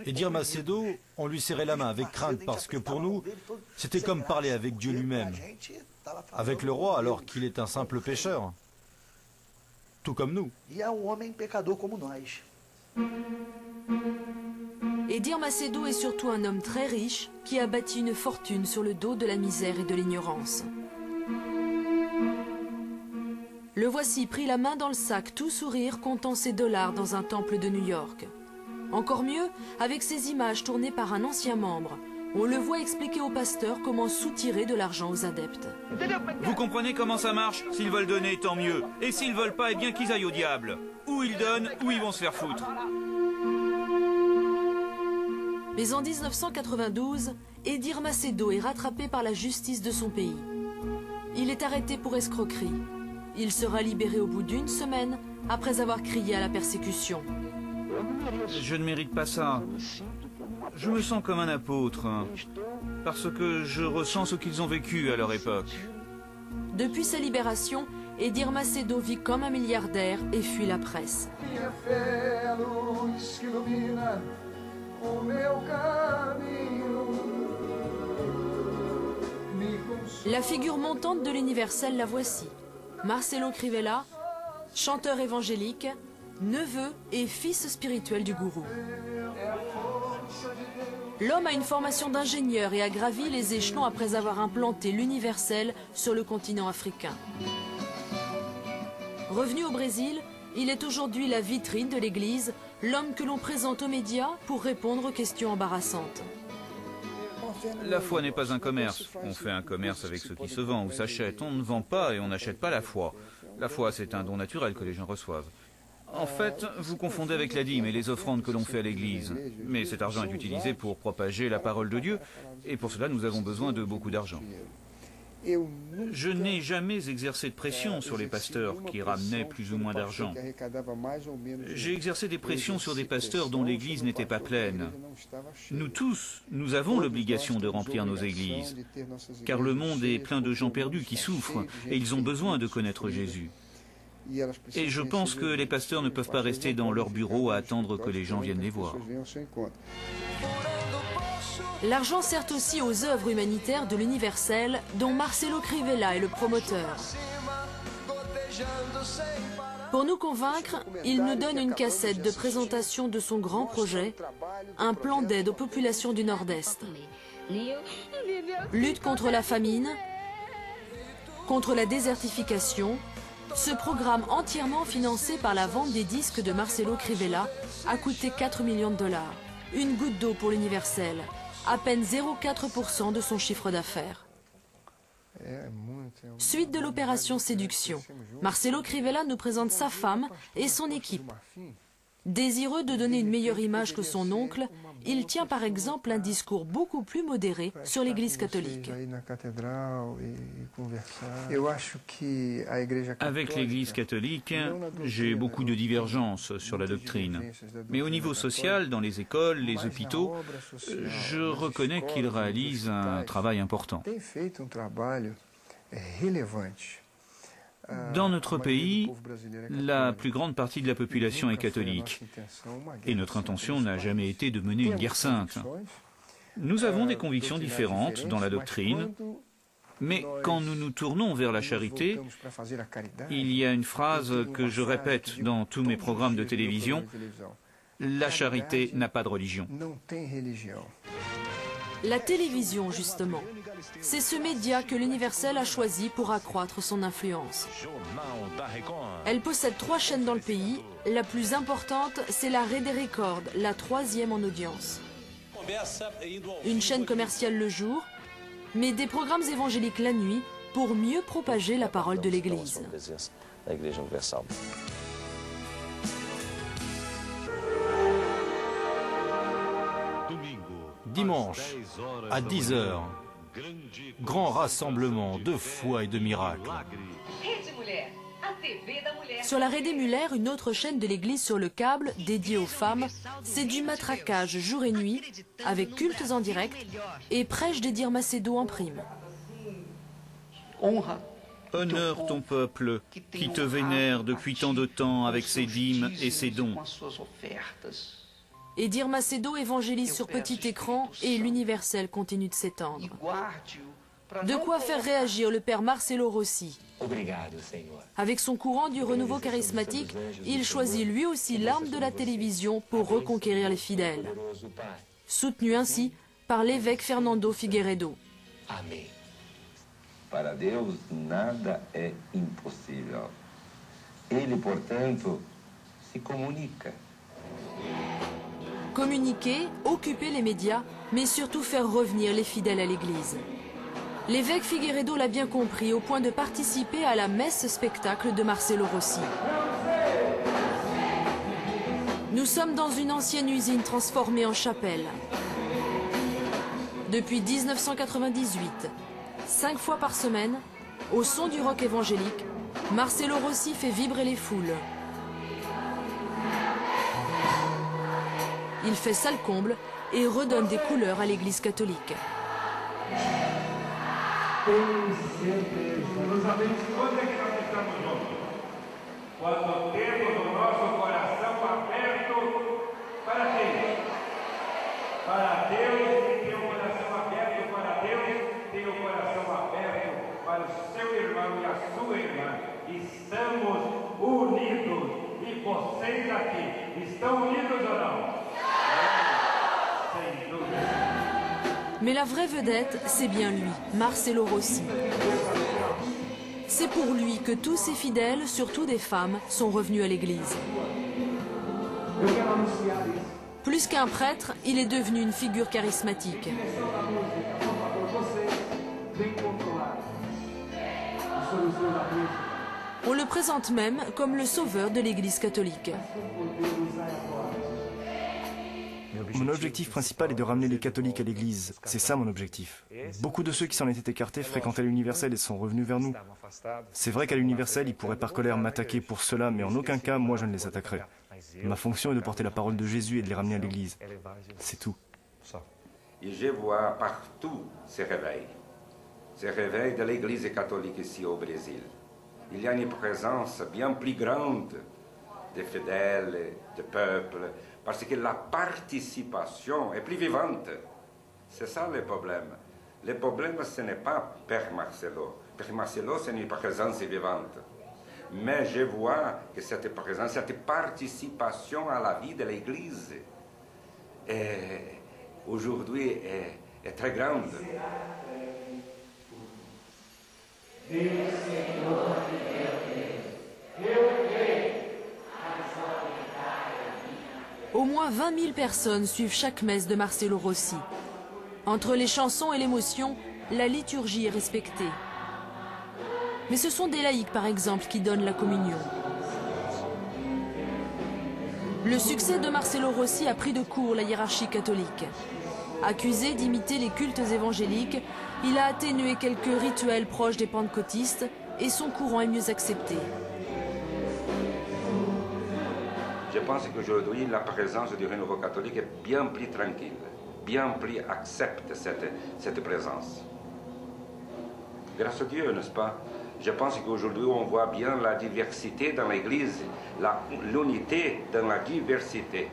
Edir Macedo, on lui serrait la main avec crainte parce que pour nous, c'était comme parler avec Dieu lui-même, avec le roi alors qu'il est un simple pécheur, tout comme nous. Edir Macedo est surtout un homme très riche qui a bâti une fortune sur le dos de la misère et de l'ignorance. Le voici pris la main dans le sac, tout sourire, comptant ses dollars dans un temple de New York. Encore mieux, avec ces images tournées par un ancien membre, on le voit expliquer au pasteur comment soutirer de l'argent aux adeptes. Vous comprenez comment ça marche? S'ils veulent donner, tant mieux. Et s'ils veulent pas, eh bien qu'ils aillent au diable. Ou ils donnent, ou ils vont se faire foutre. Mais en 1992, Edir Macedo est rattrapé par la justice de son pays. Il est arrêté pour escroquerie. Il sera libéré au bout d'une semaine après avoir crié à la persécution. Je ne mérite pas ça. Je me sens comme un apôtre, parce que je ressens ce qu'ils ont vécu à leur époque. Depuis sa libération, Edir Macedo vit comme un milliardaire et fuit la presse. La figure montante de l'Universel, la voici. Marcelo Crivella, chanteur évangélique, neveu et fils spirituel du gourou. L'homme a une formation d'ingénieur et a gravi les échelons après avoir implanté l'Universel sur le continent africain. Revenu au Brésil, il est aujourd'hui la vitrine de l'Église, l'homme que l'on présente aux médias pour répondre aux questions embarrassantes. La foi n'est pas un commerce. On fait un commerce avec ce qui se vend ou s'achète. On ne vend pas et on n'achète pas la foi. La foi, c'est un don naturel que les gens reçoivent. En fait, vous confondez avec la dîme et les offrandes que l'on fait à l'Église. Mais cet argent est utilisé pour propager la parole de Dieu. Et pour cela, nous avon besoin de beaucoup d'argent. Je n'ai jamais exercé de pression sur les pasteurs qui ramenaient plus ou moins d'argent. J'ai exercé des pressions sur des pasteurs dont l'église n'était pas pleine. Nous tous, nous avons l'obligation de remplir nos églises, car le monde est plein de gens perdus qui souffrent et ils ont besoin de connaître Jésus. Et je pense que les pasteurs ne peuvent pas rester dans leur bureau à attendre que les gens viennent les voir. L'argent sert aussi aux œuvres humanitaires de l'Universel, dont Marcelo Crivella est le promoteur. Pour nous convaincre, il nous donne une cassette de présentation de son grand projet, un plan d'aide aux populations du Nord-Est. Lutte contre la famine, contre la désertification, ce programme entièrement financé par la vente des disques de Marcelo Crivella a coûté 4 millions de dollars. Une goutte d'eau pour l'Universel. À peine 0,4% de son chiffre d'affaires. Suite de l'opération Séduction, Marcelo Crivella nous présente sa femme et son équipe. Désireux de donner une meilleure image que son oncle, il tient par exemple un discours beaucoup plus modéré sur l'Église catholique. Avec l'Église catholique, j'ai beaucoup de divergences sur la doctrine. Mais au niveau social, dans les écoles, les hôpitaux, je reconnais qu'ils réalisent un travail important. Dans notre pays, la plus grande partie de la population est catholique. Et notre intention n'a jamais été de mener une guerre sainte. Nous avons des convictions différentes dans la doctrine, mais quand nous nous tournons vers la charité, il y a une phrase que je répète dans tous mes programmes de télévision, « La charité n'a pas de religion ». La télévision, justement. C'est ce média que l'Universel a choisi pour accroître son influence. Elle possède 3 chaînes dans le pays. La plus importante, c'est la Rede Record, la 3e en audience. Une chaîne commerciale le jour, mais des programmes évangéliques la nuit pour mieux propager la parole de l'Église. Dimanche, à 10 h, grand rassemblement de foi et de miracles. Sur la Rede Muller, une autre chaîne de l'Église sur le câble, dédiée aux femmes, c'est du matraquage jour et nuit, avec cultes en direct et prêche d'Edir Macedo en prime. Honore ton peuple qui te vénère depuis tant de temps avec ses dîmes et ses dons. Edir Macedo évangélise sur petit écran et l'universel continue de s'étendre. De quoi faire réagir le père Marcelo Rossi. Avec son courant du renouveau charismatique, il choisit lui aussi l'arme de la télévision pour reconquérir les fidèles. Soutenu ainsi par l'évêque Fernando Figueiredo. Para Deus nada é impossível. Ele, portanto, se comunica. Communiquer, occuper les médias, mais surtout faire revenir les fidèles à l'Église. L'évêque Figueiredo l'a bien compris au point de participer à la messe-spectacle de Marcelo Rossi. Nous sommes dans une ancienne usine transformée en chapelle. Depuis 1998, 5 fois par semaine, au son du rock évangélique, Marcelo Rossi fait vibrer les foules. Il fait salle comble et redonne des couleurs à l'Église catholique. Mais la vraie vedette, c'est bien lui, Marcelo Rossi. C'est pour lui que tous ses fidèles, surtout des femmes, sont revenus à l'église. Plus qu'un prêtre, il est devenu une figure charismatique. On le présente même comme le sauveur de l'Église catholique. Mon objectif principal est de ramener les catholiques à l'église. C'est ça mon objectif. Beaucoup de ceux qui s'en étaient écartés fréquentaient l'universel et sont revenus vers nous. C'est vrai qu'à l'universel, ils pourraient par colère m'attaquer pour cela, mais en aucun cas, moi je ne les attaquerai. Ma fonction est de porter la parole de Jésus et de les ramener à l'église. C'est tout. Et je vois partout ces réveils de l'église catholique ici au Brésil. Il y a une présence bien plus grande des fidèles, du peuple, parce que la participation est plus vivante. C'est ça le problème. Le problème, ce n'est pas Père Marcelo. Père Marcelo, c'est une présence vivante. Mais je vois que cette présence, cette participation à la vie de l'Église, aujourd'hui, est très grande. Au moins 20 000 personnes suivent chaque messe de Marcelo Rossi. Entre les chansons et l'émotion, la liturgie est respectée. Mais ce sont des laïcs, par exemple, qui donnent la communion. Le succès de Marcelo Rossi a pris de court la hiérarchie catholique. Accusé d'imiter les cultes évangéliques, il a atténué quelques rituels proches des pentecôtistes et son courant est mieux accepté. Je pense qu'aujourd'hui, la présence du renouveau catholique est bien plus tranquille, bien plus accepte cette présence. Grâce à Dieu, n'est-ce pas? Je pense qu'aujourd'hui, on voit bien la diversité dans l'Église, l'unité dans la diversité.